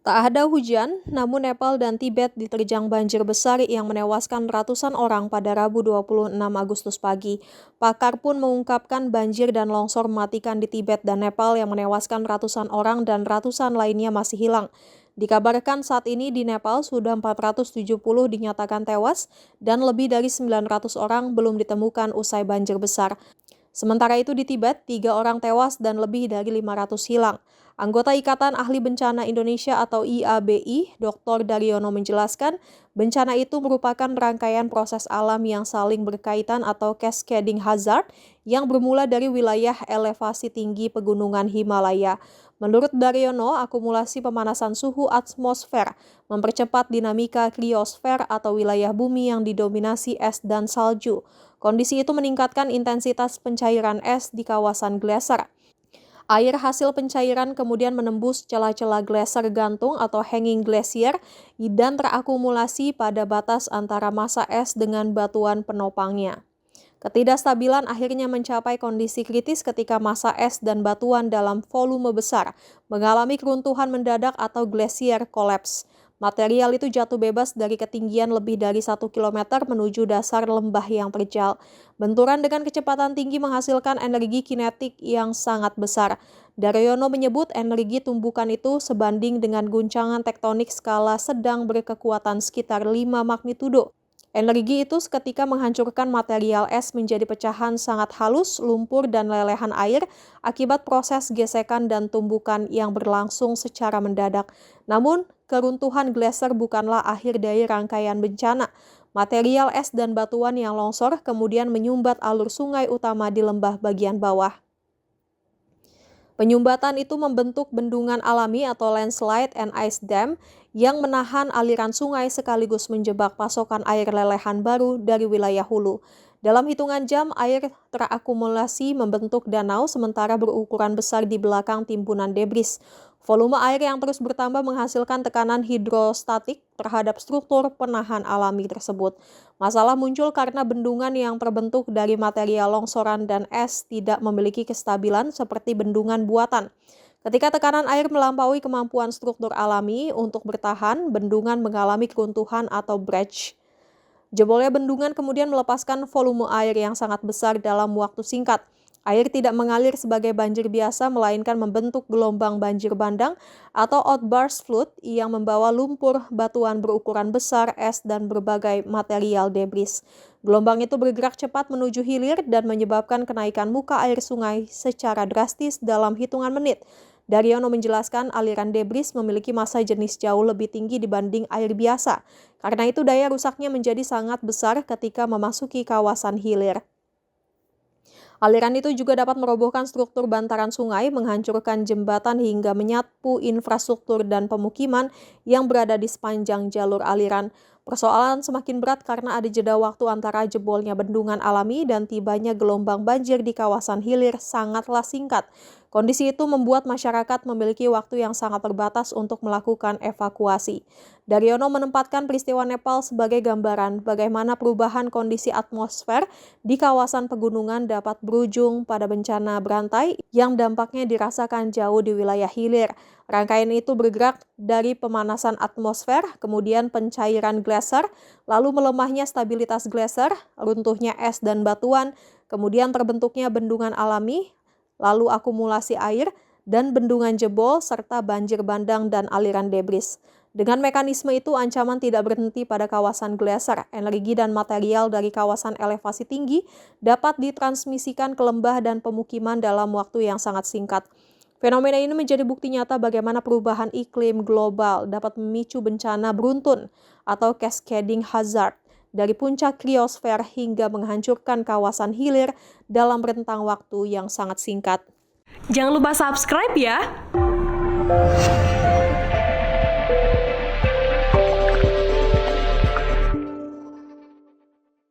Tak ada hujan, namun Nepal dan Tibet diterjang banjir besar yang menewaskan ratusan orang pada Rabu 26 Agustus pagi. Pakar pun mengungkapkan banjir dan longsor mematikan di Tibet dan Nepal yang menewaskan ratusan orang dan ratusan lainnya masih hilang. Dikabarkan saat ini di Nepal sudah 470 dinyatakan tewas dan lebih dari 900 orang belum ditemukan usai banjir besar. Sementara itu di Tibet, 3 orang tewas dan lebih dari 500 hilang. Anggota Ikatan Ahli Bencana Indonesia atau IABI, Dr. Daryono menjelaskan, bencana itu merupakan rangkaian proses alam yang saling berkaitan atau cascading hazard yang bermula dari wilayah elevasi tinggi pegunungan Himalaya. Menurut Daryono, akumulasi pemanasan suhu atmosfer mempercepat dinamika kriosfer atau wilayah bumi yang didominasi es dan salju. Kondisi itu meningkatkan intensitas pencairan es di kawasan glaser. Air hasil pencairan kemudian menembus celah-celah glaser gantung atau hanging glacier dan terakumulasi pada batas antara massa es dengan batuan penopangnya. Ketidakstabilan akhirnya mencapai kondisi kritis ketika massa es dan batuan dalam volume besar mengalami keruntuhan mendadak atau glacier collapse. Material itu jatuh bebas dari ketinggian lebih dari 1 km menuju dasar lembah yang terjal. Benturan dengan kecepatan tinggi menghasilkan energi kinetik yang sangat besar. Daryono menyebut energi tumbukan itu sebanding dengan guncangan tektonik skala sedang berkekuatan sekitar 5 magnitudo. Energi itu seketika menghancurkan material es menjadi pecahan sangat halus, lumpur, dan lelehan air akibat proses gesekan dan tumbukan yang berlangsung secara mendadak. Namun, keruntuhan glaser bukanlah akhir dari rangkaian bencana. Material es dan batuan yang longsor kemudian menyumbat alur sungai utama di lembah bagian bawah. Penyumbatan itu membentuk bendungan alami atau landslide and ice dam yang menahan aliran sungai sekaligus menjebak pasokan air lelehan baru dari wilayah hulu. Dalam hitungan jam, air terakumulasi membentuk danau sementara berukuran besar di belakang timbunan debris. Volume air yang terus bertambah menghasilkan tekanan hidrostatik terhadap struktur penahan alami tersebut. Masalah muncul karena bendungan yang terbentuk dari material longsoran dan es tidak memiliki kestabilan seperti bendungan buatan. Ketika tekanan air melampaui kemampuan struktur alami untuk bertahan, bendungan mengalami keruntuhan atau breach. Jebolnya bendungan kemudian melepaskan volume air yang sangat besar dalam waktu singkat. Air tidak mengalir sebagai banjir biasa, melainkan membentuk gelombang banjir bandang atau outburst flood yang membawa lumpur, batuan berukuran besar, es, dan berbagai material debris. Gelombang itu bergerak cepat menuju hilir dan menyebabkan kenaikan muka air sungai secara drastis dalam hitungan menit. Daryono menjelaskan aliran debris memiliki massa jenis jauh lebih tinggi dibanding air biasa. Karena itu daya rusaknya menjadi sangat besar ketika memasuki kawasan hilir. Aliran itu juga dapat merobohkan struktur bantaran sungai, menghancurkan jembatan hingga menyapu infrastruktur dan pemukiman yang berada di sepanjang jalur aliran. Persoalan semakin berat karena ada jeda waktu antara jebolnya bendungan alami dan tibanya gelombang banjir di kawasan hilir sangatlah singkat. Kondisi itu membuat masyarakat memiliki waktu yang sangat terbatas untuk melakukan evakuasi. Daryono menempatkan peristiwa Nepal sebagai gambaran bagaimana perubahan kondisi atmosfer di kawasan pegunungan dapat berujung pada bencana berantai yang dampaknya dirasakan jauh di wilayah hilir. Rangkaian itu bergerak dari pemanasan atmosfer, kemudian pencairan glaser, lalu melemahnya stabilitas glaser, runtuhnya es dan batuan, kemudian terbentuknya bendungan alami, lalu akumulasi air, dan bendungan jebol, serta banjir bandang dan aliran debris. Dengan mekanisme itu, ancaman tidak berhenti pada kawasan glaser. Energi dan material dari kawasan elevasi tinggi dapat ditransmisikan ke lembah dan pemukiman dalam waktu yang sangat singkat. Fenomena ini menjadi bukti nyata bagaimana perubahan iklim global dapat memicu bencana beruntun atau cascading hazard dari puncak kriosfer hingga menghancurkan kawasan hilir dalam rentang waktu yang sangat singkat. Jangan lupa subscribe ya!